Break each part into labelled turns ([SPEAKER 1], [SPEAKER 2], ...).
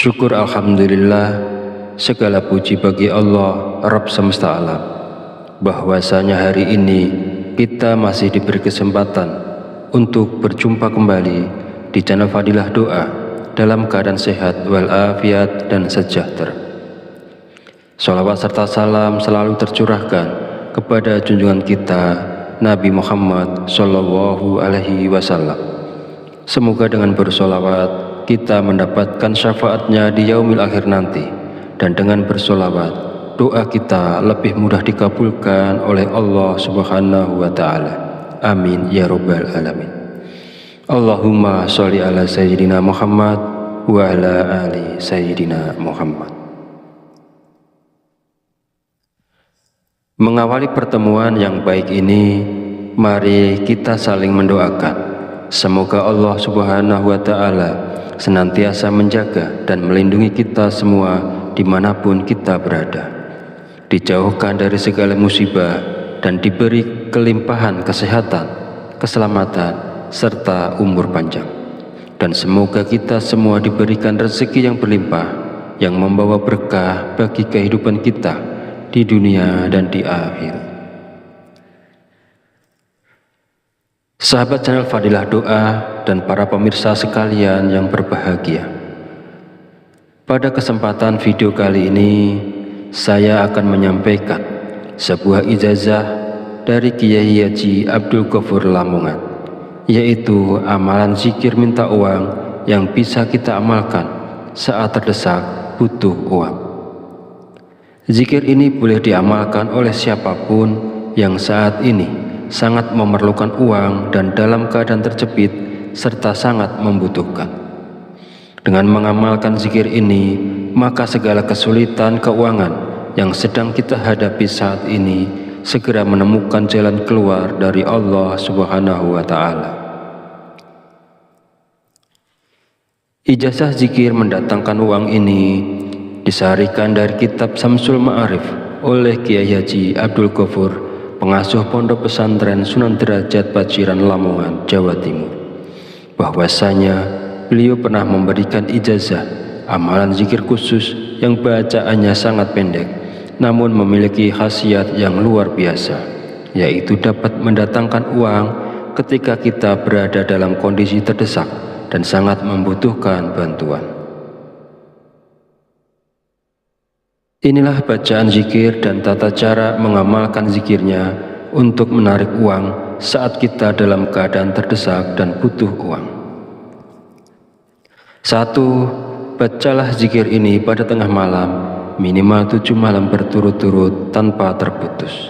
[SPEAKER 1] Syukur alhamdulillah, segala puji bagi Allah Rabb semesta alam, bahwasanya hari ini kita masih diberi kesempatan untuk berjumpa kembali di channel Fadilah Doa dalam keadaan sehat walafiat dan sejahtera. Sholawat serta salam selalu tercurahkan kepada junjungan kita Nabi Muhammad Sallallahu Alaihi Wasallam. Semoga dengan bersolawat kita mendapatkan syafaatnya di yaumil akhir nanti, dan dengan bersolawat doa kita lebih mudah dikabulkan oleh Allah Subhanahu wa Ta'ala. Amin ya Rabbal Alamin. Allahumma sholli ala Sayyidina Muhammad wa ala ali Sayyidina Muhammad. Mengawali pertemuan yang baik ini, mari kita saling mendoakan. Semoga Allah Subhanahu wa Ta'ala senantiasa menjaga dan melindungi kita semua dimanapun kita berada, dijauhkan dari segala musibah dan diberi kelimpahan kesehatan, keselamatan, serta umur panjang. Dan semoga kita semua diberikan rezeki yang berlimpah, yang membawa berkah bagi kehidupan kita di dunia dan di akhirat. Sahabat channel Fadilah Doa dan para pemirsa sekalian yang berbahagia, pada kesempatan video kali ini saya akan menyampaikan sebuah ijazah dari Kiai Haji Abdul Ghafur Lamongan, yaitu amalan zikir minta uang yang bisa kita amalkan saat terdesak butuh uang. Zikir ini boleh diamalkan oleh siapapun yang saat ini sangat memerlukan uang dan dalam keadaan terjepit serta sangat membutuhkan. Dengan mengamalkan zikir ini, maka segala kesulitan keuangan yang sedang kita hadapi saat ini segera menemukan jalan keluar dari Allah Subhanahu wa Ta'ala. Ijazah zikir mendatangkan uang ini disarikan dari kitab Samsul Ma'arif oleh Kiai Haji Abdul Ghafur, pengasuh Pondok Pesantren Sunan Derajat Paciran Lamongan, Jawa Timur, bahwasanya beliau pernah memberikan ijazah amalan zikir khusus yang bacaannya sangat pendek namun memiliki khasiat yang luar biasa, yaitu dapat mendatangkan uang ketika kita berada dalam kondisi terdesak dan sangat membutuhkan bantuan. Inilah bacaan zikir dan tata cara mengamalkan zikirnya untuk menarik uang saat kita dalam keadaan terdesak dan butuh uang. 1. Bacalah zikir ini pada tengah malam, minimal 7 malam berturut-turut tanpa terputus.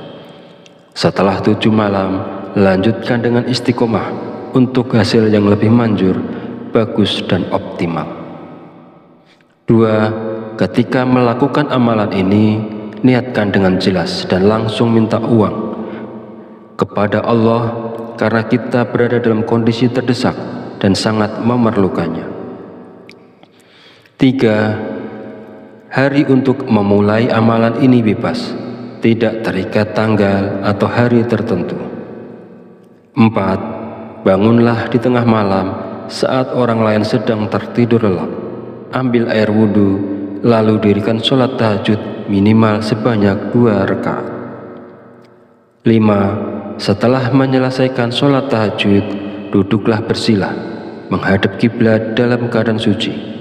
[SPEAKER 1] Setelah 7 malam, lanjutkan dengan istiqomah untuk hasil yang lebih manjur, bagus dan optimal. 2. Ketika melakukan amalan ini, niatkan dengan jelas dan langsung minta uang kepada Allah karena kita berada dalam kondisi terdesak dan sangat memerlukannya. 3. Hari untuk memulai amalan ini bebas, tidak terikat tanggal atau hari tertentu. 4. Bangunlah di tengah malam saat orang lain sedang tertidur lelap. Ambil air wudhu, lalu dirikan sholat tahajud minimal sebanyak 2 rakaat. 5. Setelah menyelesaikan sholat tahajud, duduklah bersila menghadap kiblat dalam keadaan suci.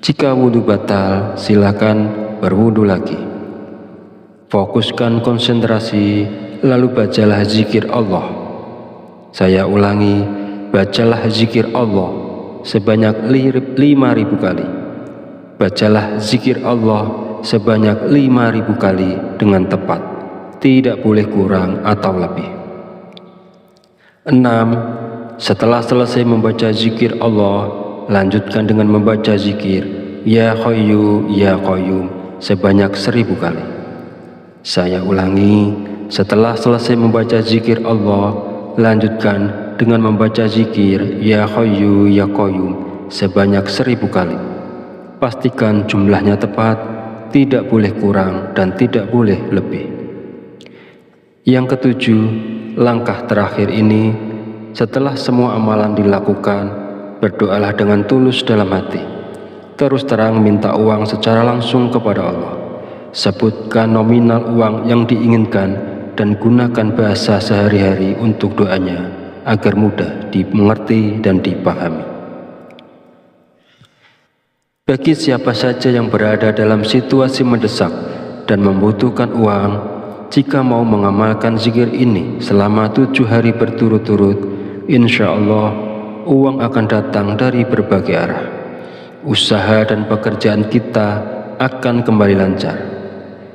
[SPEAKER 1] Jika wudhu batal, silakan berwudhu lagi. Fokuskan konsentrasi, lalu bacalah zikir Allah. Saya ulangi, bacalah zikir Allah sebanyak 5.000 kali. Bacalah zikir Allah sebanyak 5.000 kali dengan tepat, tidak boleh kurang atau lebih. 6. Setelah selesai membaca zikir Allah, lanjutkan dengan membaca zikir Ya Hayyu Ya Qayyum sebanyak 1.000 kali. Saya ulangi, setelah selesai membaca zikir Allah, lanjutkan dengan membaca zikir Ya Hayyu Ya Qayyum sebanyak 1.000 kali. Pastikan jumlahnya tepat, tidak boleh kurang dan tidak boleh lebih. Yang ketujuh, langkah terakhir ini, setelah semua amalan dilakukan, berdoalah dengan tulus dalam hati. terus terang minta uang secara langsung kepada Allah. Sebutkan nominal uang yang diinginkan dan gunakan bahasa sehari-hari untuk doanya agar mudah dimengerti dan dipahami. Bagi siapa saja yang berada dalam situasi mendesak dan membutuhkan uang, jika mau mengamalkan zikir ini selama 7 hari berturut-turut, insya Allah uang akan datang dari berbagai arah. Usaha dan pekerjaan kita akan kembali lancar.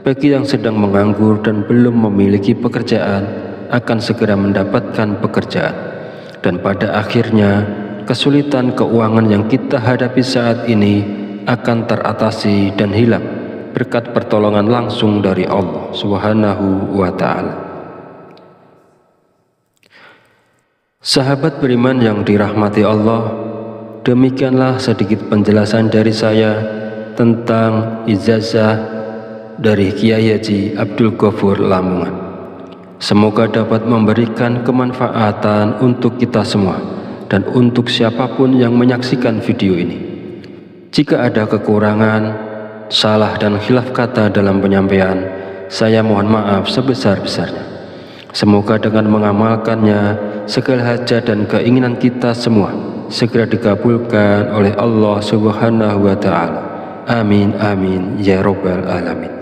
[SPEAKER 1] Bagi yang sedang menganggur dan belum memiliki pekerjaan, akan segera mendapatkan pekerjaan. Dan pada akhirnya, kesulitan keuangan yang kita hadapi saat ini akan teratasi dan hilang berkat pertolongan langsung dari Allah Subhanahu wa Ta'ala. Sahabat beriman yang dirahmati Allah, demikianlah sedikit penjelasan dari saya tentang ijazah dari Kiai Haji Abdul Ghafur Lamongan. Semoga dapat memberikan kemanfaatan untuk kita semua dan untuk siapapun yang menyaksikan video ini. Jika ada kekurangan, salah dan khilaf kata dalam penyampaian, saya mohon maaf sebesar-besarnya. Semoga dengan mengamalkannya, segala hajat dan keinginan kita semua segera dikabulkan oleh Allah Subhanahu wa Ta'ala. Amin amin ya rabbal alamin.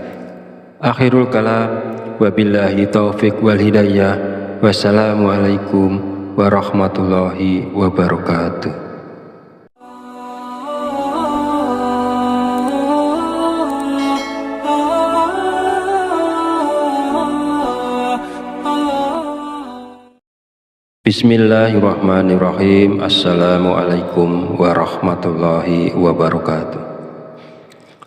[SPEAKER 1] Akhirul kalam, wabillahi taufiq wal hidayah. Wassalamualaikum warahmatullahi wabarakatuh. Bismillahirrahmanirrahim. Assalamualaikum warahmatullahi wabarakatuh.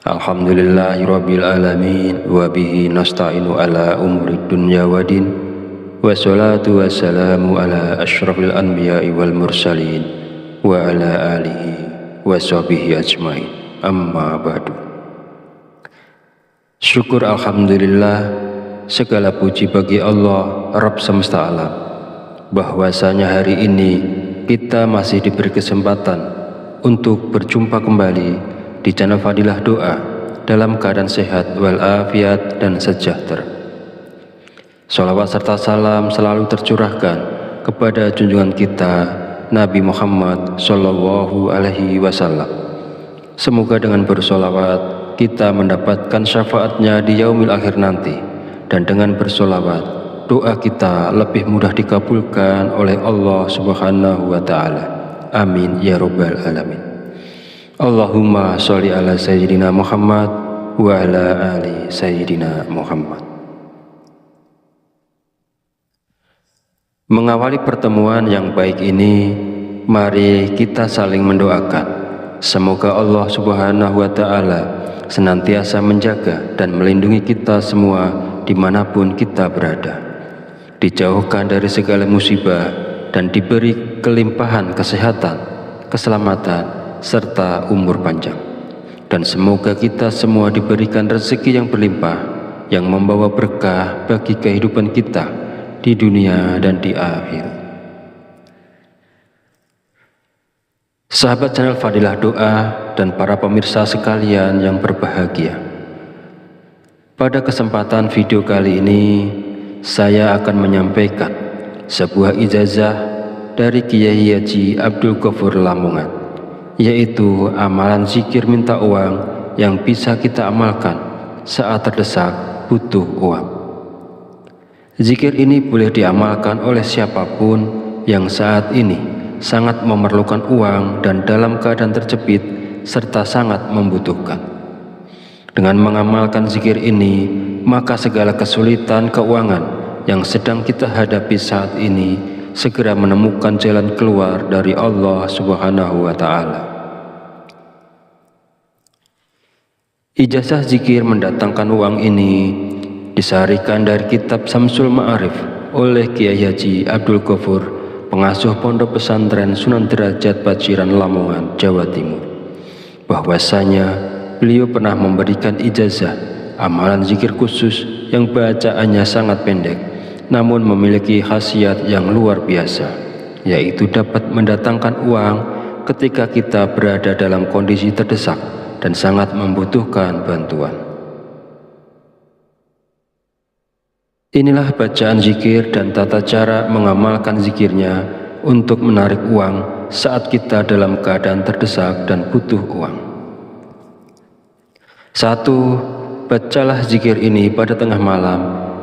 [SPEAKER 1] Alhamdulillahirabbil alamin wa bihi nasta'inu ala umurid dunya waddin. Wassalatu wassalamu ala asyrafil anbiya'i wal mursalin wa ala alihi wa sahbihi ajmain. Amma ba'du. Syukur alhamdulillah, segala puji bagi Allah Rabb semesta alam, bahwasanya hari ini kita masih diberi kesempatan untuk berjumpa kembali di channel Fadilah Doa dalam keadaan sehat walafiat dan sejahtera. Sholawat serta salam selalu tercurahkan kepada junjungan kita Nabi Muhammad Sallallahu Alaihi Wasallam. Semoga dengan bersolawat kita mendapatkan syafaatnya di yaumil akhir nanti, dan dengan bersolawat doa kita lebih mudah dikabulkan oleh Allah Subhanahu wa Ta'ala. Amin ya rabbal alamin. Allahumma sholli ala sayyidina Muhammad wa ala ali sayyidina Muhammad. Mengawali pertemuan yang baik ini, mari kita saling mendoakan. Semoga Allah Subhanahu wa Ta'ala senantiasa menjaga dan melindungi kita semua dimanapun kita berada, dijauhkan dari segala musibah dan diberi kelimpahan kesehatan, keselamatan, serta umur panjang. Dan semoga kita semua diberikan rezeki yang berlimpah, yang membawa berkah bagi kehidupan kita di dunia dan di akhirat. Sahabat channel Fadilah Doa dan para pemirsa sekalian yang berbahagia, pada kesempatan video kali ini saya akan menyampaikan sebuah ijazah dari Kiai Haji Abdul Ghafur Lamongan, yaitu amalan zikir minta uang yang bisa kita amalkan saat terdesak butuh uang. Zikir ini boleh diamalkan oleh siapapun yang saat ini sangat memerlukan uang dan dalam keadaan terjepit serta sangat membutuhkan. Dengan mengamalkan zikir ini, maka segala kesulitan keuangan yang sedang kita hadapi saat ini segera menemukan jalan keluar dari Allah Subhanahu wa Ta'ala. Ijazah zikir mendatangkan uang ini disarikan dari kitab Samsul Ma'arif oleh Kiai Haji Abdul Ghafur, pengasuh Pondok Pesantren Sunan Derajat Paciran Lamongan, Jawa Timur. Bahwasanya beliau pernah memberikan ijazah amalan zikir khusus yang bacaannya sangat pendek, namun memiliki khasiat yang luar biasa, yaitu dapat mendatangkan uang ketika kita berada dalam kondisi terdesak dan sangat membutuhkan bantuan. Inilah bacaan zikir dan tata cara mengamalkan zikirnya untuk menarik uang saat kita dalam keadaan terdesak dan butuh uang. 1. Bacalah zikir ini pada tengah malam,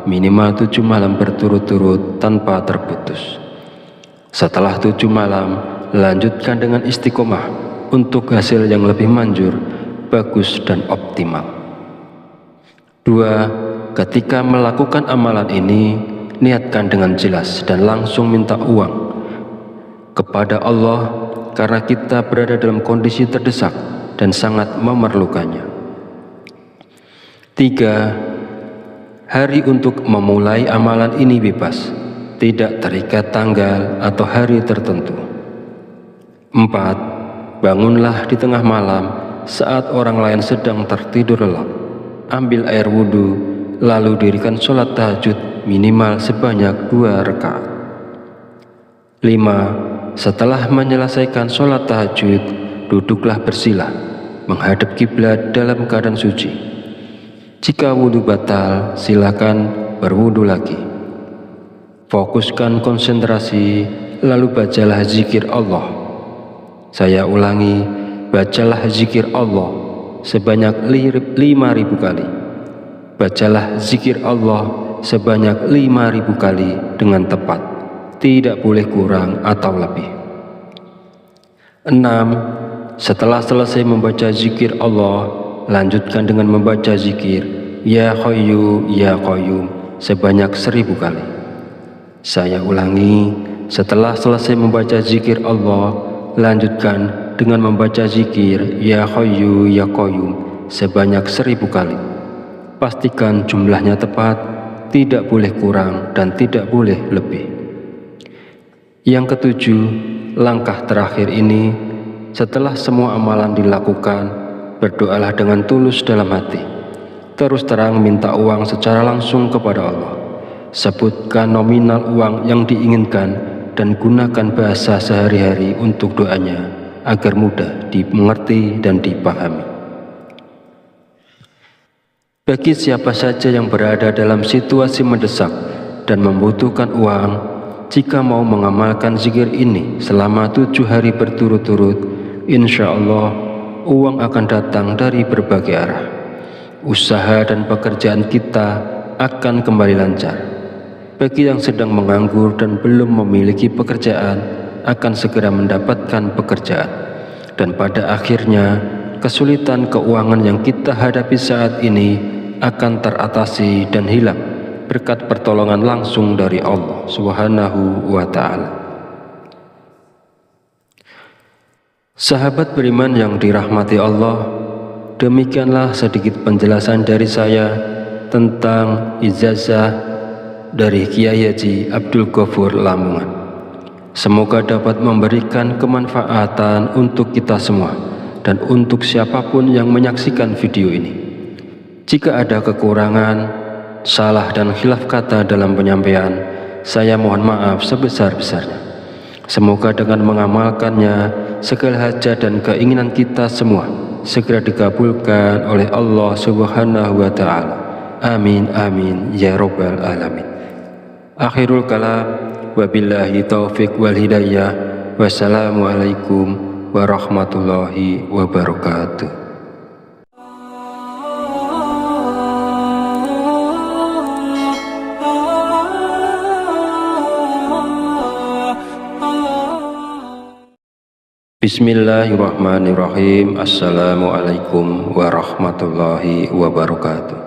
[SPEAKER 1] minimal 7 malam berturut-turut tanpa terputus. Setelah 7 malam, lanjutkan dengan istiqomah untuk hasil yang lebih manjur, bagus dan optimal. 2. Ketika melakukan amalan ini, niatkan dengan jelas dan langsung minta uang kepada Allah karena kita berada dalam kondisi terdesak dan sangat memerlukannya. 3. Hari untuk memulai amalan ini bebas, tidak terikat tanggal atau hari tertentu. 4. Bangunlah di tengah malam saat orang lain sedang tertidur lelap. Ambil air wudhu, lalu dirikan sholat tahajud minimal sebanyak 2 rakaat. 5. Setelah menyelesaikan sholat tahajud, duduklah bersila, menghadap kiblat dalam keadaan suci. Jika wudhu batal, silakan berwudhu lagi. Fokuskan konsentrasi, lalu bacalah zikir Allah. Saya ulangi, bacalah zikir Allah sebanyak 5.000 kali. Bacalah zikir Allah sebanyak 5.000 kali dengan tepat, tidak boleh kurang atau lebih. 6. Setelah selesai membaca zikir Allah, lanjutkan dengan membaca zikir Ya Hayyu Ya Qayyum sebanyak 1000 kali. Saya ulangi, setelah selesai membaca zikir Allah, lanjutkan dengan membaca zikir Ya Hayyu Ya Qayyum sebanyak 1000 kali. Pastikan jumlahnya tepat, tidak boleh kurang dan tidak boleh lebih. Yang ketujuh, langkah terakhir ini, setelah semua amalan dilakukan, berdoalah dengan tulus dalam hati. Terus terang minta uang secara langsung kepada Allah. Sebutkan nominal uang yang diinginkan dan gunakan bahasa sehari-hari untuk doanya agar mudah dimengerti dan dipahami. Bagi siapa saja yang berada dalam situasi mendesak dan membutuhkan uang, jika mau mengamalkan zikir ini selama 7 hari berturut-turut, insya Allah uang akan datang dari berbagai arah. Usaha dan pekerjaan kita akan kembali lancar. Bagi yang sedang menganggur dan belum memiliki pekerjaan, akan segera mendapatkan pekerjaan. Dan pada akhirnya, kesulitan keuangan yang kita hadapi saat ini akan teratasi dan hilang berkat pertolongan langsung dari Allah Subhanahu wa Ta'ala. Sahabat beriman yang dirahmati Allah, demikianlah sedikit penjelasan dari saya tentang ijazah dari Kiai Haji Abdul Ghafur Lamongan. Semoga dapat memberikan kemanfaatan untuk kita semua dan untuk siapapun yang menyaksikan video ini. Jika ada kekurangan, salah dan khilaf kata dalam penyampaian, saya mohon maaf sebesar-besarnya. Semoga dengan mengamalkannya, segala hajat dan keinginan kita semua segera dikabulkan oleh Allah Subhanahu wa Ta'ala. Amin amin ya rabbal alamin. Akhirul kalam, wabillahi taufiq wal hidayah. Wassalamualaikum warahmatullahi wabarakatuh. Bismillahirrahmanirrahim. Assalamualaikum warahmatullahi wabarakatuh.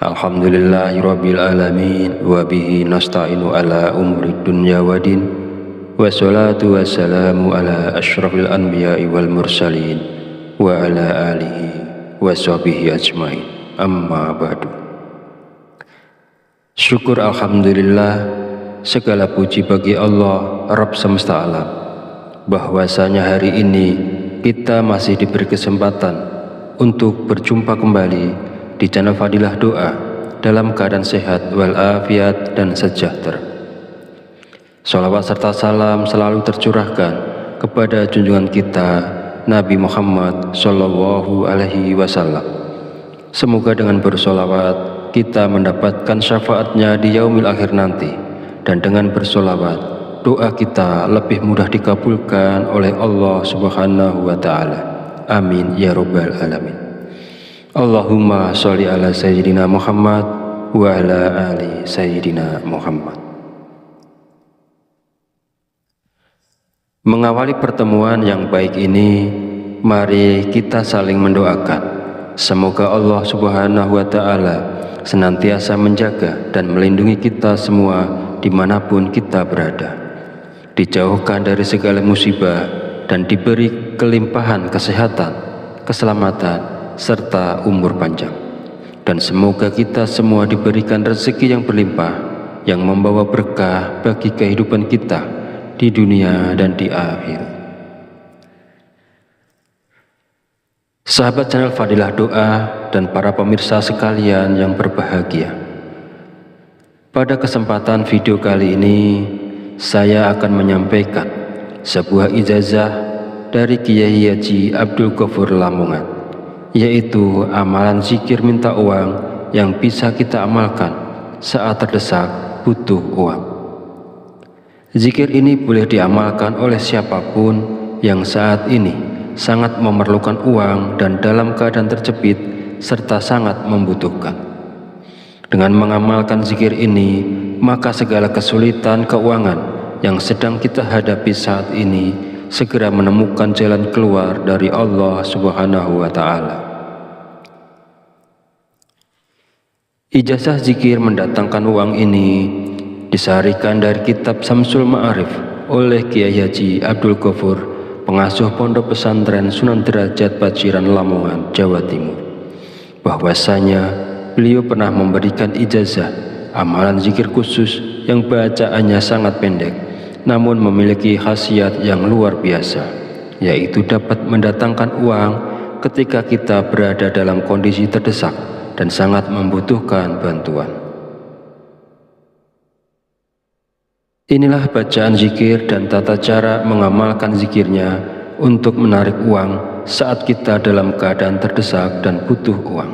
[SPEAKER 1] Alhamdulillahirabbil alamin wa bihi nasta'inu ala umurid dunya waddin. Wassalatu wassalamu ala asyrafil anbiya'i wal mursalin wa ala alihi wa sahbihi ajmain. Amma ba'du. Syukur alhamdulillah, segala puji bagi Allah Rabb semesta alam, bahwasanya hari ini kita masih diberi kesempatan untuk berjumpa kembali di channel Fadilah Doa dalam keadaan sehat walafiat dan sejahtera. Sholawat serta salam selalu tercurahkan kepada junjungan kita Nabi Muhammad Shallallahu Alaihi Wasallam. Semoga dengan bersolawat kita mendapatkan syafaatnya di yaumil akhir nanti, dan dengan bersolawat doa kita lebih mudah dikabulkan oleh Allah Subhanahu wa Ta'ala. Amin ya Rabbal Alamin. Allahumma sholli ala Sayyidina Muhammad wa ala ali Sayyidina Muhammad. Mengawali pertemuan yang baik ini, mari kita saling mendoakan. Semoga Allah Subhanahu wa Ta'ala senantiasa menjaga dan melindungi kita semua dimanapun kita berada, dijauhkan dari segala musibah dan diberi kelimpahan kesehatan, keselamatan, serta umur panjang. Dan semoga kita semua diberikan rezeki yang berlimpah, yang membawa berkah bagi kehidupan kita di dunia dan di akhirat. Sahabat channel Fadilah Doa dan para pemirsa sekalian yang berbahagia, pada kesempatan video kali ini saya akan menyampaikan sebuah ijazah dari Kiai Haji Abdul Ghafur Lamongan, yaitu amalan zikir minta uang yang bisa kita amalkan saat terdesak butuh uang. Zikir ini boleh diamalkan oleh siapapun yang saat ini sangat memerlukan uang dan dalam keadaan terjepit serta sangat membutuhkan. Dengan mengamalkan zikir ini, maka segala kesulitan keuangan yang sedang kita hadapi saat ini segera menemukan jalan keluar dari Allah Subhanahu wa Ta'ala. Ijazah zikir mendatangkan uang ini disaharikan dari kitab Samsul Ma'arif oleh Kiai Haji Abdul Ghafur, pengasuh Pondok Pesantren Sunan Derajat Paciran Lamongan, Jawa Timur, bahwasanya beliau pernah memberikan ijazah amalan zikir khusus yang bacaannya sangat pendek namun memiliki khasiat yang luar biasa, yaitu dapat mendatangkan uang ketika kita berada dalam kondisi terdesak dan sangat membutuhkan bantuan. Inilah bacaan zikir dan tata cara mengamalkan zikirnya untuk menarik uang saat kita dalam keadaan terdesak dan butuh uang.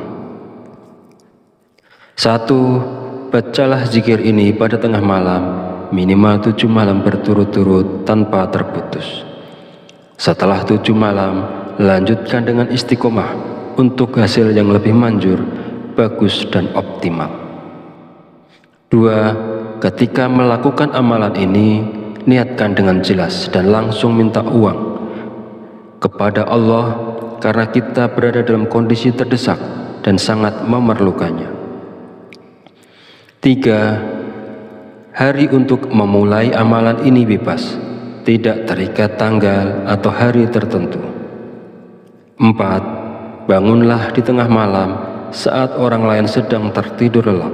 [SPEAKER 1] 1. Bacalah zikir ini pada tengah malam, minimal 7 malam berturut-turut tanpa terputus. Setelah 7 malam, lanjutkan dengan istiqomah untuk hasil yang lebih manjur, bagus dan optimal. 2. Ketika melakukan amalan ini, niatkan dengan jelas dan langsung minta uang kepada Allah karena kita berada dalam kondisi terdesak dan sangat memerlukannya. 3. Hari untuk memulai amalan ini bebas, tidak terikat tanggal atau hari tertentu. 4. Bangunlah di tengah malam saat orang lain sedang tertidur lelap.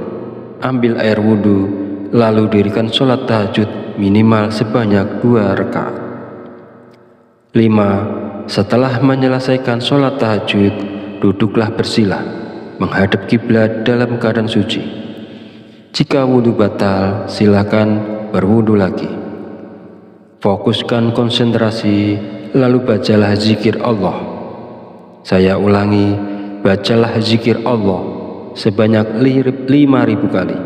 [SPEAKER 1] Ambil air wudhu, lalu dirikan sholat tahajud minimal sebanyak 2 rakaat. 5. Setelah menyelesaikan sholat tahajud, duduklah bersila, menghadap kiblat dalam keadaan suci. Jika wudhu batal, silakan berwudhu lagi. Fokuskan konsentrasi, lalu bacalah zikir Allah. Saya ulangi, bacalah zikir Allah sebanyak 5.000 kali.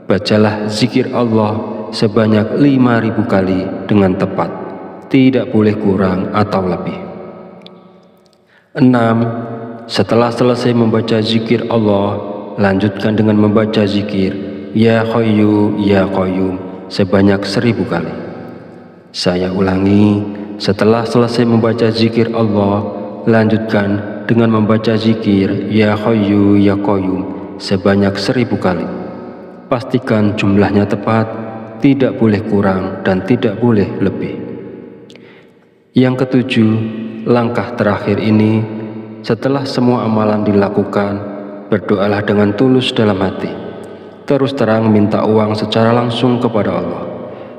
[SPEAKER 1] Bacalah zikir Allah sebanyak 5.000 kali dengan tepat, tidak boleh kurang atau lebih. 6. Setelah selesai membaca zikir Allah, lanjutkan dengan membaca zikir Ya Hayyu Ya Qayyum sebanyak 1.000 kali. Saya ulangi, setelah selesai membaca zikir Allah, lanjutkan dengan membaca zikir Ya Hayyu Ya Qayyum sebanyak 1.000 kali. Pastikan jumlahnya tepat, tidak boleh kurang dan tidak boleh lebih. Yang ketujuh, langkah terakhir ini, setelah semua amalan dilakukan, berdoalah dengan tulus dalam hati. Terus terang minta uang secara langsung kepada Allah.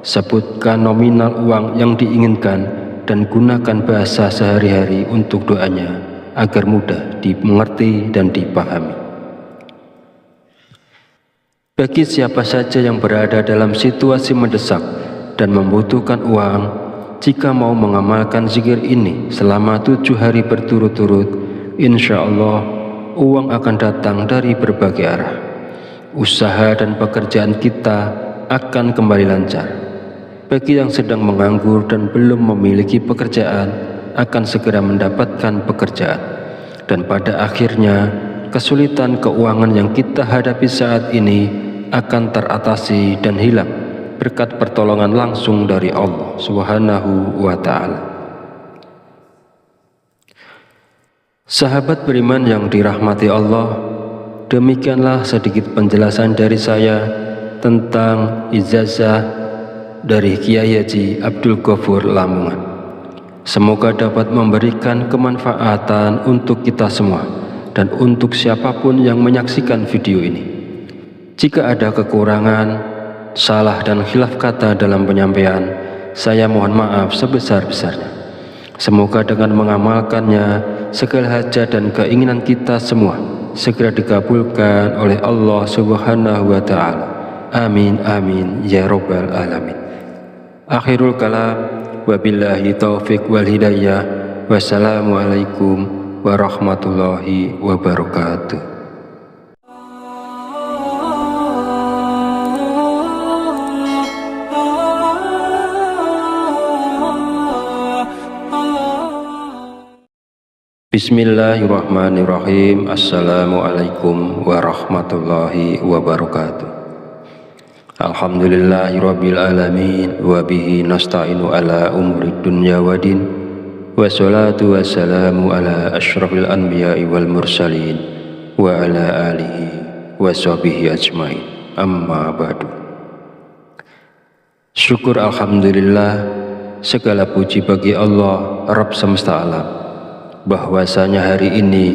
[SPEAKER 1] Sebutkan nominal uang yang diinginkan dan gunakan bahasa sehari-hari untuk doanya agar mudah dimengerti dan dipahami. Bagi siapa saja yang berada dalam situasi mendesak dan membutuhkan uang, jika mau mengamalkan zikir ini selama 7 hari berturut-turut, insya Allah uang akan datang dari berbagai arah. Usaha dan pekerjaan kita akan kembali lancar. Bagi yang sedang menganggur dan belum memiliki pekerjaan, akan segera mendapatkan pekerjaan. Dan pada akhirnya, kesulitan keuangan yang kita hadapi saat ini akan teratasi dan hilang berkat pertolongan langsung dari Allah Subhanahu wa Ta'ala. Sahabat beriman yang dirahmati Allah, demikianlah sedikit penjelasan dari saya tentang ijazah dari Kiai Haji Abdul Ghafur Lamongan. Semoga dapat memberikan kemanfaatan untuk kita semua dan untuk siapapun yang menyaksikan video ini. Jika ada kekurangan, salah dan khilaf kata dalam penyampaian, saya mohon maaf sebesar-besarnya. Semoga dengan mengamalkannya, segala hajat dan keinginan kita semua segera dikabulkan oleh Allah Subhanahu wa Ta'ala. Amin amin ya rabbal alamin. Akhirul kalam, wabillahi taufiq wal hidayah. Wassalamualaikum warahmatullahi wabarakatuh. Bismillahirrahmanirrahim. Assalamualaikum warahmatullahi wabarakatuh. Alhamdulillahirabbil alamin wa bihi nasta'inu ala umuri dunya waddin. Wassalatu wassalamu ala asyrafil anbiya'i wal mursalin wa ala alihi wa sahbihi ajmain. Amma ba'du. Syukur alhamdulillah, segala puji bagi Allah Rabb semesta alam, bahwasanya hari ini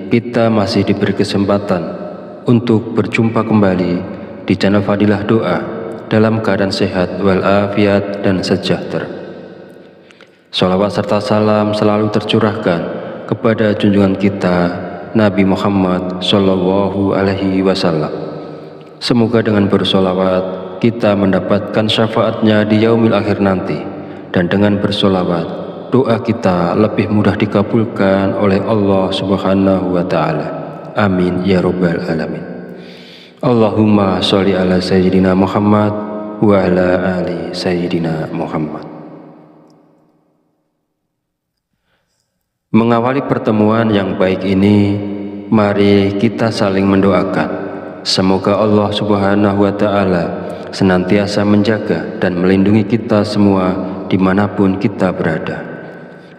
[SPEAKER 1] kita masih diberi kesempatan untuk berjumpa kembali di channel Fadilah Doa dalam keadaan sehat walafiat dan sejahtera. Sholawat serta salam selalu tercurahkan kepada junjungan kita Nabi Muhammad Sallallahu Alaihi Wasallam. Semoga dengan bersolawat kita mendapatkan syafaatnya di yaumil akhir nanti, dan dengan bersolawat doa kita lebih mudah dikabulkan oleh Allah Subhanahu wa Ta'ala. Amin ya rabbal alamin. Allahumma sholli ala sayyidina Muhammad wa ala ali sayyidina Muhammad. Mengawali pertemuan yang baik ini, mari kita saling mendoakan. Semoga Allah Subhanahu wa Ta'ala senantiasa menjaga dan melindungi kita semua dimanapun kita berada,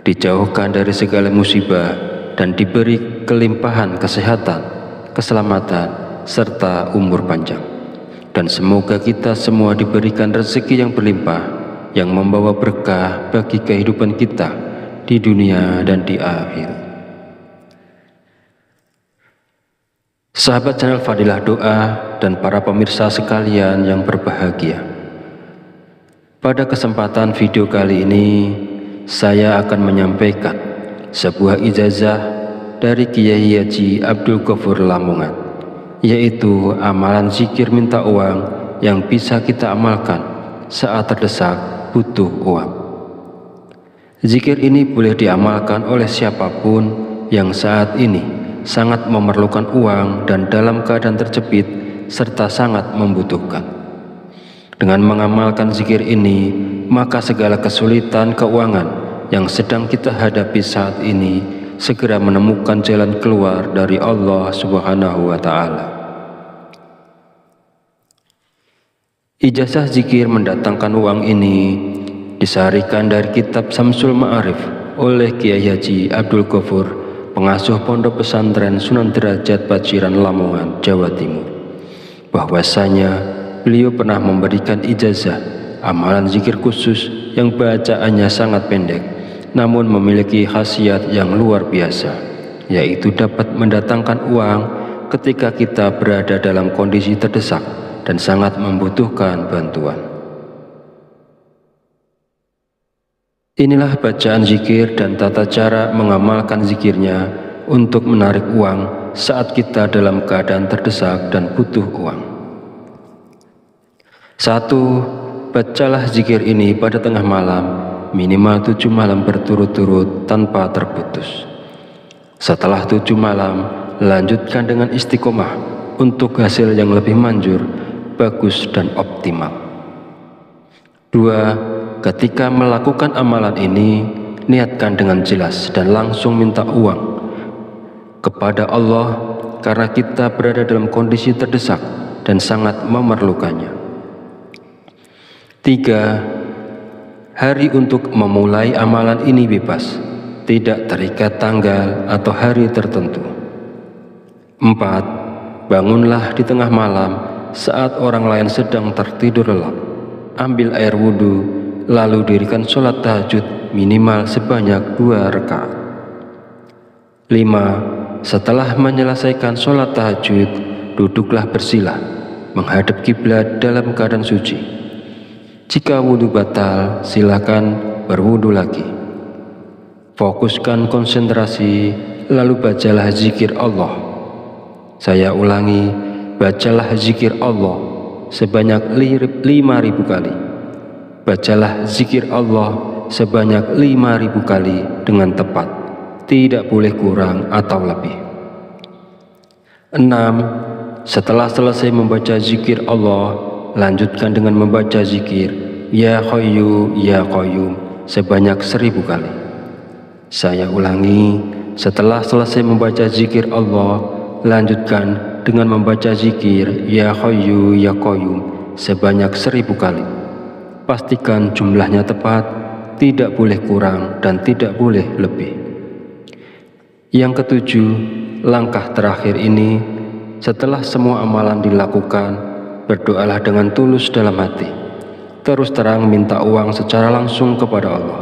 [SPEAKER 1] dijauhkan dari segala musibah dan diberi kelimpahan kesehatan, keselamatan, serta umur panjang. Dan semoga kita semua diberikan rezeki yang berlimpah, yang membawa berkah bagi kehidupan kita di dunia dan di akhirat. Sahabat channel Fadilah Doa dan para pemirsa sekalian yang berbahagia, pada kesempatan video kali ini saya akan menyampaikan sebuah ijazah dari Kiai Haji Abdul Ghafur Lamongan, yaitu amalan zikir minta uang yang bisa kita amalkan saat terdesak butuh uang. Zikir ini boleh diamalkan oleh siapapun yang saat ini sangat memerlukan uang dan dalam keadaan terjepit serta sangat membutuhkan. Dengan mengamalkan zikir ini, maka segala kesulitan keuangan yang sedang kita hadapi saat ini segera menemukan jalan keluar dari Allah Subhanahu wa Ta'ala. Ijazah zikir mendatangkan uang ini disarikan dari kitab Samsul Ma'arif oleh Kiai Haji Abdul Ghafur, pengasuh Pondok Pesantren Sunan Derajat Paciran Lamongan, Jawa Timur, bahwasanya beliau pernah memberikan ijazah amalan zikir khusus yang bacaannya sangat pendek namun memiliki khasiat yang luar biasa, yaitu dapat mendatangkan uang ketika kita berada dalam kondisi terdesak dan sangat membutuhkan bantuan. Inilah bacaan zikir dan tata cara mengamalkan zikirnya untuk menarik uang saat kita dalam keadaan terdesak dan butuh uang. 1. Bacalah zikir ini pada tengah malam minimal 7 malam berturut-turut tanpa terputus. Setelah 7 malam, lanjutkan dengan istiqomah untuk hasil yang lebih manjur, bagus dan optimal. 2. Ketika melakukan amalan ini, niatkan dengan jelas dan langsung minta uang kepada Allah karena kita berada dalam kondisi terdesak dan sangat memerlukannya. 3. Hari untuk memulai amalan ini bebas, tidak terikat tanggal atau hari tertentu. 4. Bangunlah di tengah malam saat orang lain sedang tertidur lelap. Ambil air wudhu, lalu dirikan sholat tahajud minimal sebanyak 2 rakaat. 5. Setelah menyelesaikan sholat tahajud, duduklah bersila, menghadap kiblat dalam keadaan suci. Jika wudhu batal, silakan berwudhu lagi. Fokuskan konsentrasi, lalu bacalah zikir Allah. Saya ulangi, bacalah zikir Allah sebanyak 5.000 kali. Bacalah zikir Allah sebanyak 5.000 kali dengan tepat, tidak boleh kurang atau lebih. 6. Setelah selesai membaca zikir Allah, lanjutkan dengan membaca zikir Ya Hayyu Ya Qayyum sebanyak 1000 kali. Saya ulangi, setelah selesai membaca zikir Allah, lanjutkan dengan membaca zikir Ya Hayyu Ya Qayyum sebanyak 1000 kali. Pastikan jumlahnya tepat, tidak boleh kurang dan tidak boleh lebih. Yang ketujuh, langkah terakhir ini, setelah semua amalan dilakukan, berdoalah dengan tulus dalam hati. Terus terang minta uang secara langsung kepada Allah.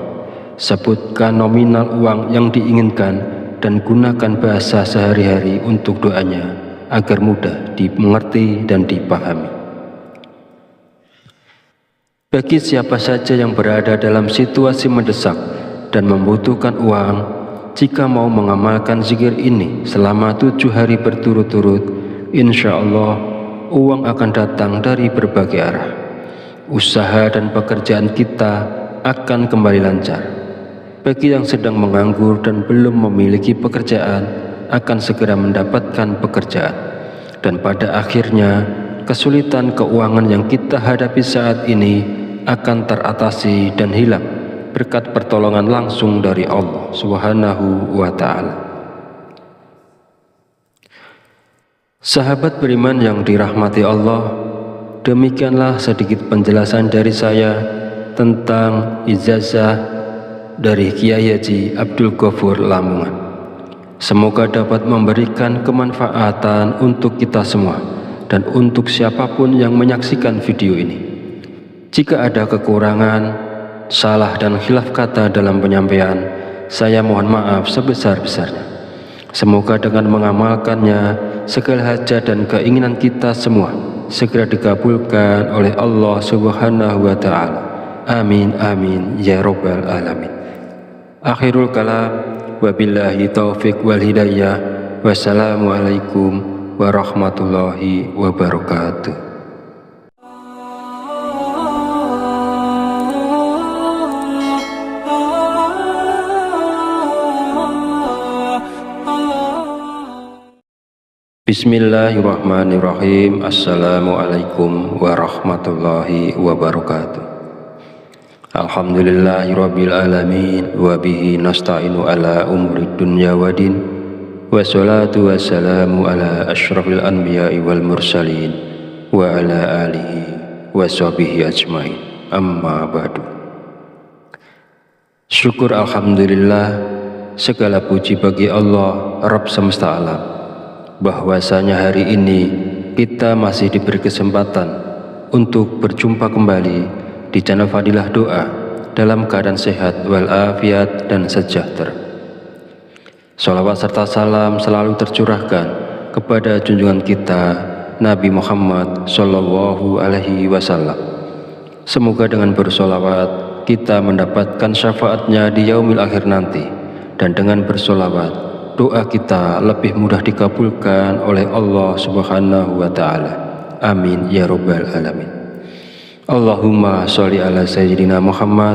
[SPEAKER 1] Sebutkan nominal uang yang diinginkan dan gunakan bahasa sehari-hari untuk doanya agar mudah dimengerti dan dipahami. Bagi siapa saja yang berada dalam situasi mendesak dan membutuhkan uang, jika mau mengamalkan zikir ini selama 7 hari berturut-turut, insya Allah uang akan datang dari berbagai arah. Usaha dan pekerjaan kita akan kembali lancar. Bagi yang sedang menganggur dan belum memiliki pekerjaan, akan segera mendapatkan pekerjaan. Dan pada akhirnya, kesulitan keuangan yang kita hadapi saat ini akan teratasi dan hilang berkat pertolongan langsung dari Allah Subhanahu wa Ta'ala. Sahabat beriman yang dirahmati Allah, demikianlah sedikit penjelasan dari saya tentang ijazah dari Kiai Haji Abdul Ghafur Lamongan. Semoga dapat memberikan kemanfaatan untuk kita semua dan untuk siapapun yang menyaksikan video ini. Jika ada kekurangan, salah dan khilaf kata dalam penyampaian, saya mohon maaf sebesar-besarnya. Semoga dengan mengamalkannya, segala hajat dan keinginan kita semua segera dikabulkan oleh Allah Subhanahu wa Ta'ala. Amin amin ya rabbal alamin. Akhirul kalam, wabillahi taufiq wal hidayah. Wassalamualaikum warahmatullahi wabarakatuh. Bismillahirrahmanirrahim. Assalamualaikum warahmatullahi wabarakatuh. Alhamdulillahirabbil alamin wa bihi nasta'inu ala umurid dunya waddin. Wassalatu wassalamu ala asyrafil anbiya'i wal mursalin wa ala alihi wa sahbihi ajmain. Amma ba'du. Syukur alhamdulillah, segala puji bagi Allah Rabb semesta alam, bahwasanya hari ini kita masih diberi kesempatan untuk berjumpa kembali di channel Fadilah Doa dalam keadaan sehat walafiat dan sejahtera. Salawat serta salam selalu tercurahkan kepada junjungan kita Nabi Muhammad Sallallahu Alaihi Wasallam. Semoga dengan bersolawat kita mendapatkan syafaatnya di yaumil akhir nanti, dan dengan bersolawat doa kita lebih mudah dikabulkan oleh Allah Subhanahu wa Ta'ala. Amin ya rabbal alamin. Allahumma sholli ala sayyidina Muhammad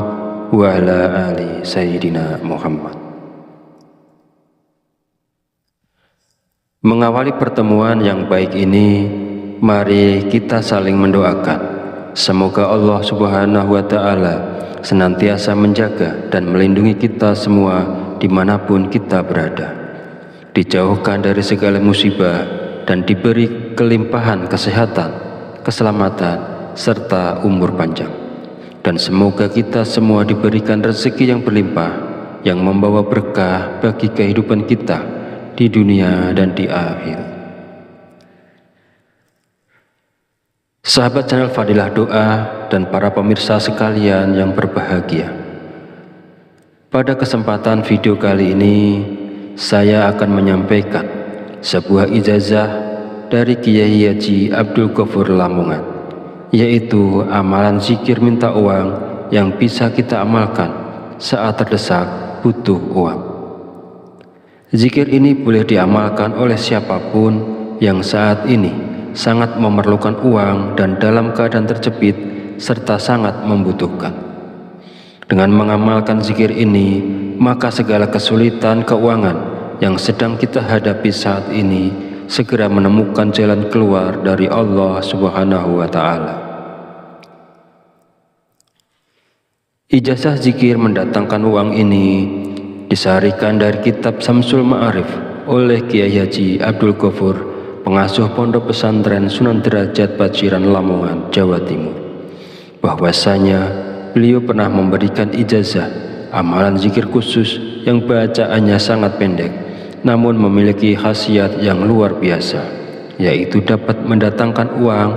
[SPEAKER 1] wa ala ali Sayyidina Muhammad. Mengawali pertemuan yang baik ini, mari kita saling mendoakan. Semoga Allah Subhanahu wa Ta'ala senantiasa menjaga dan melindungi kita semua dimanapun kita berada, dijauhkan dari segala musibah dan diberi kelimpahan kesehatan, keselamatan, serta umur panjang. Dan semoga kita semua diberikan rezeki yang berlimpah, yang membawa berkah bagi kehidupan kita di dunia dan di akhirat. Sahabat channel Fadilah Doa dan para pemirsa sekalian yang berbahagia, pada kesempatan video kali ini saya akan menyampaikan sebuah ijazah dari Kiai Haji Abdul Ghafur Lamongan, yaitu amalan zikir minta uang yang bisa kita amalkan saat terdesak butuh uang. Zikir ini boleh diamalkan oleh siapapun yang saat ini sangat memerlukan uang dan dalam keadaan terjepit serta sangat membutuhkan. Dengan mengamalkan zikir ini, maka segala kesulitan keuangan yang sedang kita hadapi saat ini segera menemukan jalan keluar dari Allah Subhanahu wa Ta'ala. Ijazah zikir mendatangkan uang ini disarikan dari kitab Samsul Ma'arif oleh Kiai Haji Abdul Ghafur, pengasuh Pondok Pesantren Sunan Derajat Paciran Lamongan, Jawa Timur, bahwasanya beliau pernah memberikan ijazah amalan zikir khusus yang bacaannya sangat pendek namun memiliki khasiat yang luar biasa, yaitu dapat mendatangkan uang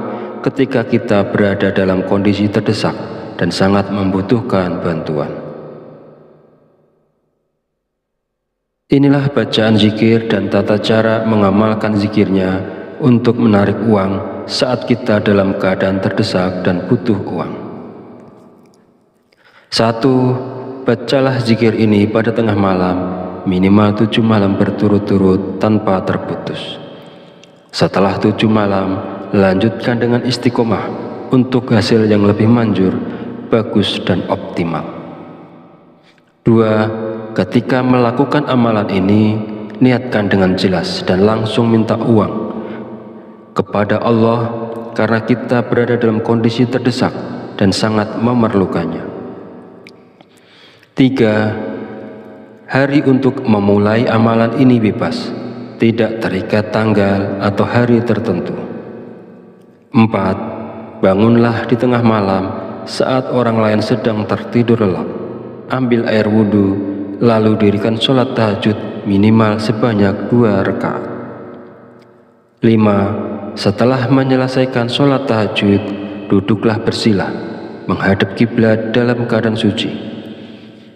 [SPEAKER 1] ketika kita berada dalam kondisi terdesak dan sangat membutuhkan bantuan. Inilah bacaan zikir dan tata cara mengamalkan zikirnya untuk menarik uang saat kita dalam keadaan terdesak dan butuh uang. 1. Bacalah zikir ini pada tengah malam, minimal 7 malam berturut-turut tanpa terputus. Setelah 7 malam, lanjutkan dengan istiqomah untuk hasil yang lebih manjur, bagus dan optimal. 2. Ketika melakukan amalan ini, niatkan dengan jelas dan langsung minta uang kepada Allah karena kita berada dalam kondisi terdesak dan sangat memerlukannya. 3. Hari untuk memulai amalan ini bebas, tidak terikat tanggal atau hari tertentu. 4. Bangunlah di tengah malam saat orang lain sedang tertidur lelap. Ambil air wudhu, lalu dirikan sholat tahajud minimal sebanyak 2 rakaat. 5. Setelah menyelesaikan sholat tahajud, duduklah bersila, menghadap kiblat dalam keadaan suci.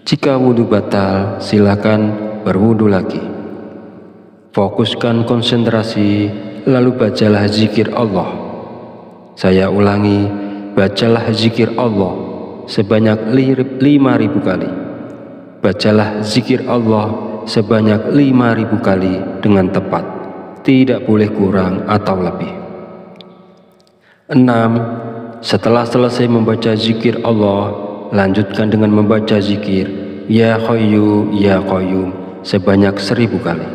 [SPEAKER 1] Jika wudhu batal, silakan berwudhu lagi. Fokuskan konsentrasi, lalu bacalah zikir Allah. Saya ulangi, bacalah zikir Allah sebanyak 5.000 kali. Bacalah zikir Allah sebanyak 5.000 kali dengan tepat, tidak boleh kurang atau lebih. 6. Setelah selesai membaca zikir Allah, lanjutkan dengan membaca zikir Ya Hayyu Ya Qayyum sebanyak 1.000 kali.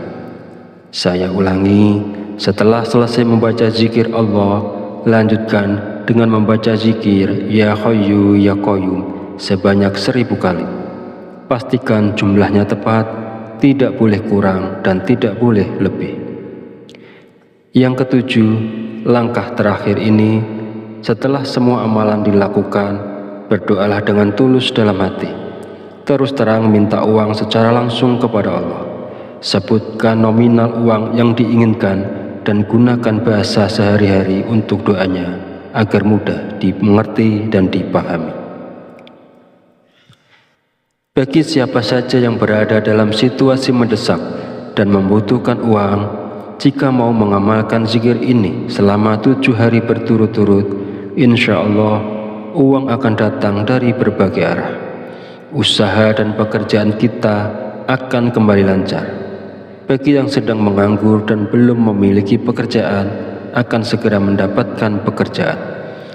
[SPEAKER 1] Saya ulangi, setelah selesai membaca zikir Allah, lanjutkan dengan membaca zikir Ya Hayyu Ya Qayyum sebanyak 1.000 kali. Pastikan jumlahnya tepat, tidak boleh kurang dan tidak boleh lebih. Yang ketujuh, langkah terakhir ini, setelah semua amalan dilakukan, berdoalah dengan tulus dalam hati. Terus terang minta uang secara langsung kepada Allah. Sebutkan nominal uang yang diinginkan dan gunakan bahasa sehari-hari untuk doanya agar mudah dimengerti dan dipahami. Bagi siapa saja yang berada dalam situasi mendesak dan membutuhkan uang, jika mau mengamalkan zikir ini selama 7 hari berturut-turut, insya Allah uang akan datang dari berbagai arah. Usaha dan pekerjaan kita akan kembali lancar. Bagi yang sedang menganggur dan belum memiliki pekerjaan, akan segera mendapatkan pekerjaan.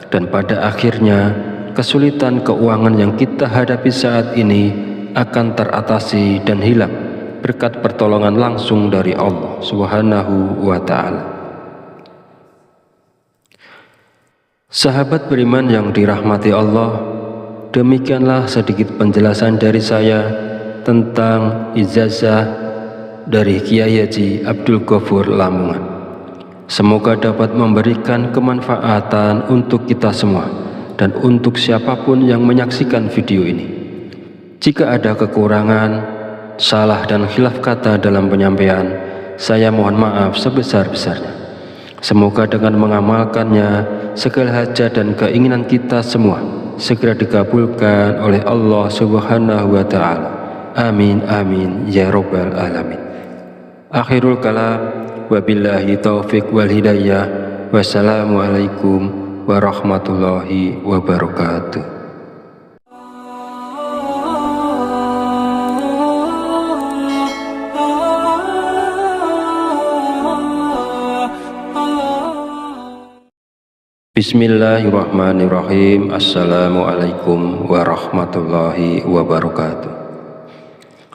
[SPEAKER 1] Dan pada akhirnya, kesulitan keuangan yang kita hadapi saat ini akan teratasi dan hilang berkat pertolongan langsung dari Allah Subhanahu wa Ta'ala. Sahabat beriman yang dirahmati Allah, demikianlah sedikit penjelasan dari saya tentang ijazah dari Kiai Haji Abdul Ghafur Lamongan. Semoga dapat memberikan kemanfaatan untuk kita semua dan untuk siapapun yang menyaksikan video ini. Jika ada kekurangan, salah dan khilaf kata dalam penyampaian, saya mohon maaf sebesar-besarnya. Semoga dengan mengamalkannya, segala hajat dan keinginan kita semua segera dikabulkan oleh Allah Subhanahu wa Ta'ala. Amin amin ya rabbal alamin. Akhirul kalam, wabillahi taufiq wal hidayah. Wassalamualaikum warahmatullahi wabarakatuh. Bismillahirrahmanirrahim. Assalamualaikum warahmatullahi wabarakatuh.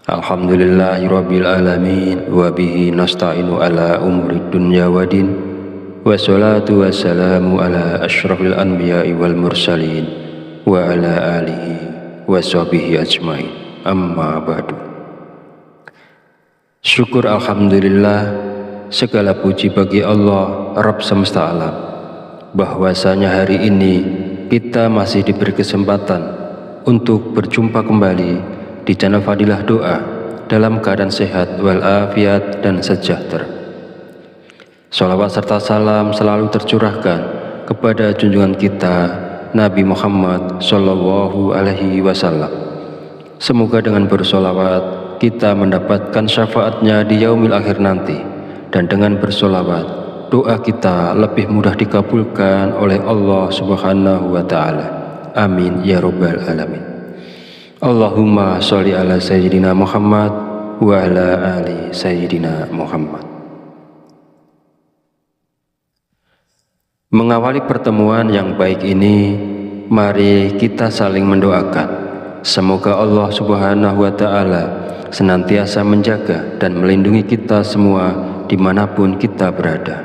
[SPEAKER 1] Alhamdulillahirabbil alamin wa bihi nasta'inu ala umurid dunya waddin. Wassalatu wassalamu ala asyrafil anbiya'i wal mursalin wa ala alihi wa sahbihi ajmain. Amma ba'du. Syukur alhamdulillah, segala puji bagi Allah Rabb semesta alam, bahwasanya hari ini kita masih diberi kesempatan untuk berjumpa kembali di channel Fadilah Doa dalam keadaan sehat walafiat dan sejahtera. Sholawat serta salam selalu tercurahkan kepada junjungan kita Nabi Muhammad Sallallahu Alaihi Wasallam. Semoga dengan bersolawat kita mendapatkan syafaatnya di yaumil akhir nanti, dan dengan bersolawat doa kita lebih mudah dikabulkan oleh Allah Subhanahu wa Ta'ala. Amin ya rabbal alamin. Allahumma sholli ala sayyidina Muhammad wa ala ali sayyidina Muhammad. Mengawali pertemuan yang baik ini, mari kita saling mendoakan. Semoga Allah Subhanahu wa Ta'ala senantiasa menjaga dan melindungi kita semua dimanapun kita berada,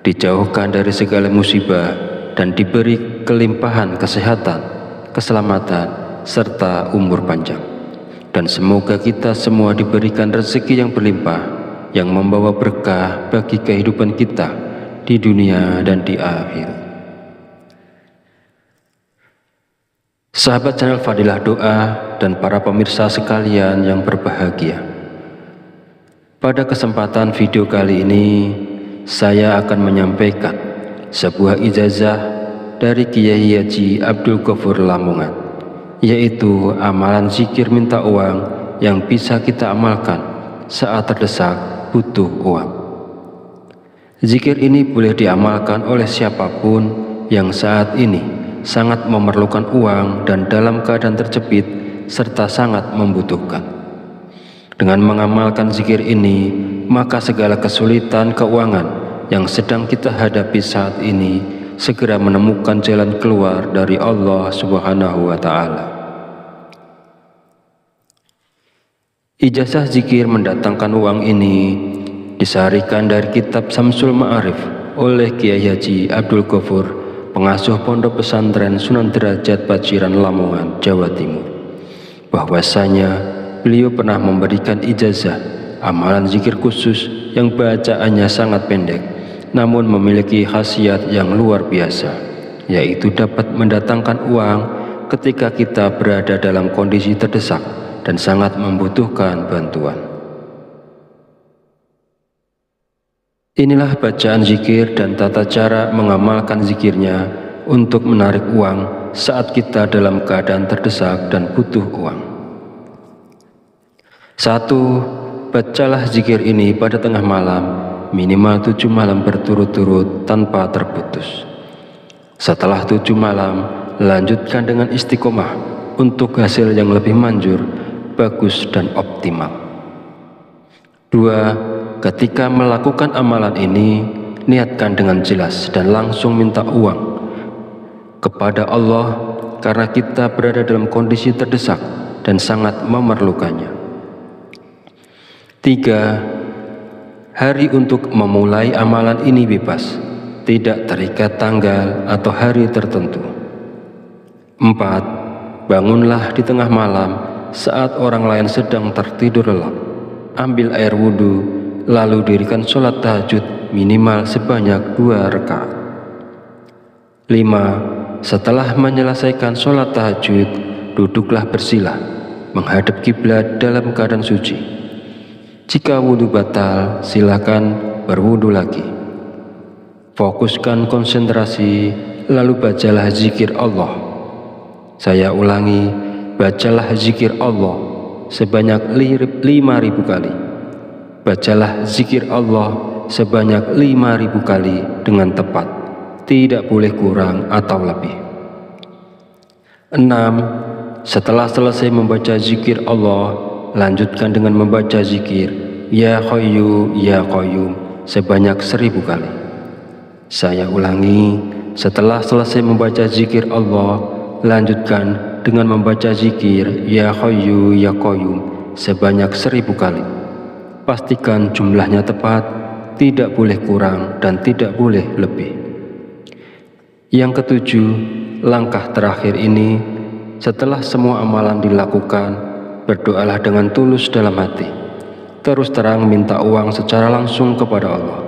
[SPEAKER 1] dijauhkan dari segala musibah dan diberi kelimpahan kesehatan, keselamatan, serta umur panjang. Dan semoga kita semua diberikan rezeki yang berlimpah, yang membawa berkah bagi kehidupan kita di dunia dan di akhirat. Sahabat channel Fadilah Doa dan para pemirsa sekalian yang berbahagia, pada kesempatan video kali ini saya akan menyampaikan sebuah ijazah dari Kiai Haji Abdul Ghafur Lamongan, yaitu amalan zikir minta uang yang bisa kita amalkan saat terdesak butuh uang. Zikir ini boleh diamalkan oleh siapapun yang saat ini sangat memerlukan uang dan dalam keadaan terjepit serta sangat membutuhkan. Dengan mengamalkan zikir ini, maka segala kesulitan keuangan yang sedang kita hadapi saat ini segera menemukan jalan keluar dari Allah Subhanahu wa Ta'ala. Ijazah zikir mendatangkan uang ini disaharikan dari kitab Samsul Ma'arif oleh Kiai Haji Abdul Ghafur, pengasuh Pondok Pesantren Sunan Derajat Paciran Lamongan, Jawa Timur, bahwasanya beliau pernah memberikan ijazah amalan zikir khusus yang bacaannya sangat pendek namun memiliki khasiat yang luar biasa, yaitu dapat mendatangkan uang ketika kita berada dalam kondisi terdesak dan sangat membutuhkan bantuan. Inilah bacaan zikir dan tata cara mengamalkan zikirnya untuk menarik uang saat kita dalam keadaan terdesak dan butuh uang. 1. Bacalah zikir ini pada tengah malam, minimal 7 malam berturut-turut tanpa terputus. Setelah 7 malam, lanjutkan dengan istiqomah untuk hasil yang lebih manjur, bagus dan optimal. 2. Ketika melakukan amalan ini, niatkan dengan jelas dan langsung minta uang kepada Allah karena kita berada dalam kondisi terdesak dan sangat memerlukannya. 3. Hari untuk memulai amalan ini bebas, tidak terikat tanggal atau hari tertentu. 4. Bangunlah di tengah malam saat orang lain sedang tertidur lelap. Ambil air wudhu, lalu dirikan sholat tahajud minimal sebanyak 2 rakaat. 5. Setelah menyelesaikan sholat tahajud, duduklah bersila, menghadap kiblat dalam keadaan suci. Jika wudhu batal, silakan berwudhu lagi. Fokuskan konsentrasi, lalu bacalah zikir Allah. Saya ulangi, bacalah zikir Allah sebanyak 5.000 kali. Bacalah zikir Allah sebanyak 5.000 kali dengan tepat, tidak boleh kurang atau lebih. 6. Setelah selesai membaca zikir Allah, lanjutkan dengan membaca zikir Ya Hayyu Ya Qayyum sebanyak 1.000 kali. Saya ulangi, setelah selesai membaca zikir Allah, lanjutkan dengan membaca zikir Ya Hayyu Ya Qayyum sebanyak 1.000 kali. Pastikan jumlahnya tepat, tidak boleh kurang dan tidak boleh lebih. Yang ketujuh, langkah terakhir ini, setelah semua amalan dilakukan, berdoalah dengan tulus dalam hati. Terus terang minta uang secara langsung kepada Allah.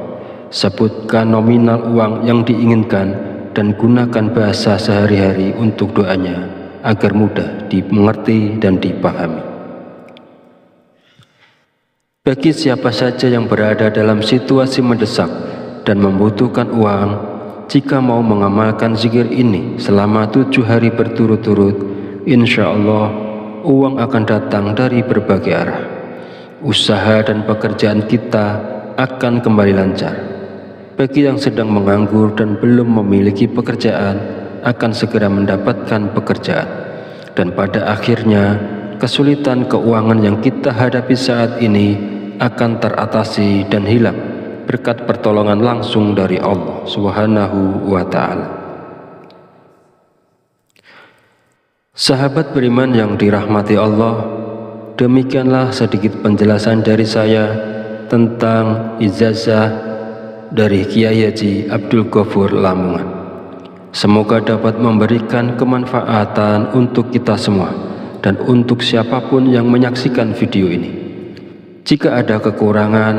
[SPEAKER 1] Sebutkan nominal uang yang diinginkan dan gunakan bahasa sehari-hari untuk doanya agar mudah dimengerti dan dipahami. Bagi siapa saja yang berada dalam situasi mendesak dan membutuhkan uang, jika mau mengamalkan zikir ini selama 7 hari berturut-turut, insya Allah uang akan datang dari berbagai arah. Usaha dan pekerjaan kita akan kembali lancar. Bagi yang sedang menganggur dan belum memiliki pekerjaan, akan segera mendapatkan pekerjaan. Dan pada akhirnya, kesulitan keuangan yang kita hadapi saat ini akan teratasi dan hilang berkat pertolongan langsung dari Allah Subhanahu wa Ta'ala. Sahabat beriman yang dirahmati Allah, demikianlah sedikit penjelasan dari saya tentang ijazah dari Kiai Haji Abdul Ghafur Lamongan. Semoga dapat memberikan kemanfaatan untuk kita semua dan untuk siapapun yang menyaksikan video ini. Jika ada kekurangan,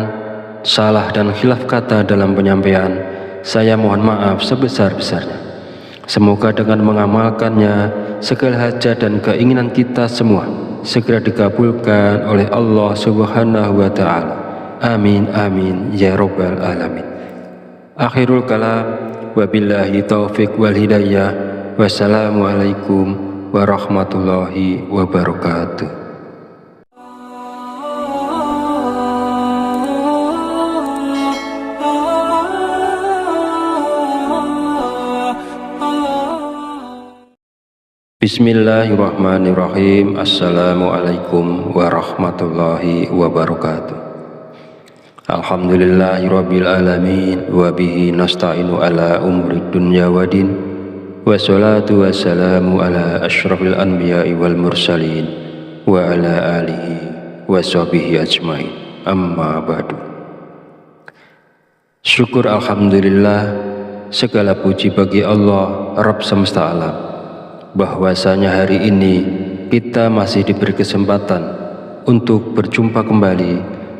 [SPEAKER 1] salah dan khilaf kata dalam penyampaian, saya mohon maaf sebesar-besarnya. Semoga dengan mengamalkannya, segala hajat dan keinginan kita semua segera dikabulkan oleh Allah Subhanahu wa Ta'ala. Amin amin ya rabbal alamin. Akhirul kalam, wabillahi taufiq wal hidayah. Wassalamualaikum warahmatullahi wabarakatuh. Bismillahirrahmanirrahim. Assalamualaikum warahmatullahi wabarakatuh. Alhamdulillahirabbil alamin wa bihi nasta'inu ala umuri dunya waddin. Wassalatu wassalamu ala asyrafil anbiya'i wal mursalin wa ala alihi wa sahbihi ajmain. Amma ba'du. Syukur alhamdulillah, segala puji bagi Allah Rabb semesta alam, bahwasanya hari ini kita masih diberi kesempatan untuk berjumpa kembali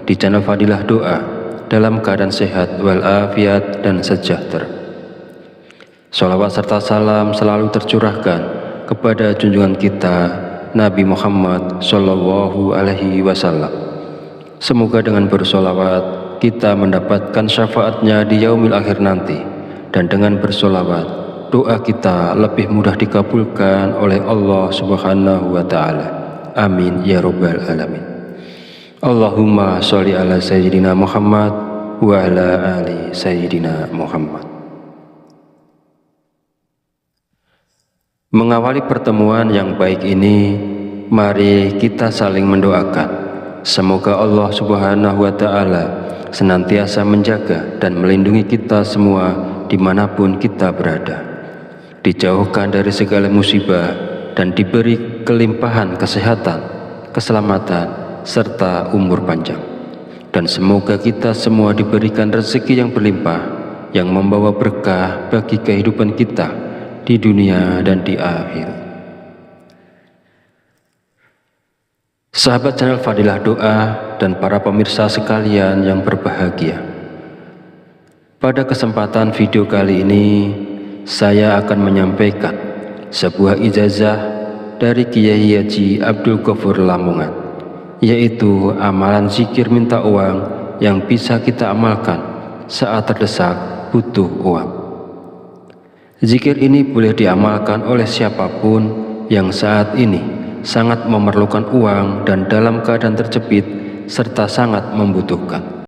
[SPEAKER 1] di channel Fadilah Doa dalam keadaan sehat walafiat dan sejahtera. Sholawat serta salam selalu tercurahkan kepada junjungan kita Nabi Muhammad Sallallahu Alaihi Wasallam. Semoga dengan bersholawat kita mendapatkan syafaatnya di yaumil akhir nanti, dan dengan bersholawat doa kita lebih mudah dikabulkan oleh Allah Subhanahu wa Ta'ala. Amin ya rabbal alamin. Allahumma sholli ala sayyidina Muhammad wa ala ali sayyidina Muhammad. Mengawali pertemuan yang baik ini, mari kita saling mendoakan. Semoga Allah Subhanahu wa Ta'ala senantiasa menjaga dan melindungi kita semua dimanapun kita berada. dijauhkan dari segala musibah, dan diberi kelimpahan kesehatan, keselamatan, serta umur panjang. Dan semoga kita semua diberikan rezeki yang berlimpah, yang membawa berkah bagi kehidupan kita di dunia dan di akhirat. Sahabat channel Fadilah Doa dan para pemirsa sekalian yang berbahagia, pada kesempatan video kali ini saya akan menyampaikan sebuah ijazah dari Kiai Haji Abdul Ghafur Lamongan, yaitu amalan zikir minta uang yang bisa kita amalkan saat terdesak butuh uang. Zikir ini boleh diamalkan oleh siapapun yang saat ini sangat memerlukan uang dan dalam keadaan terjepit serta sangat membutuhkan.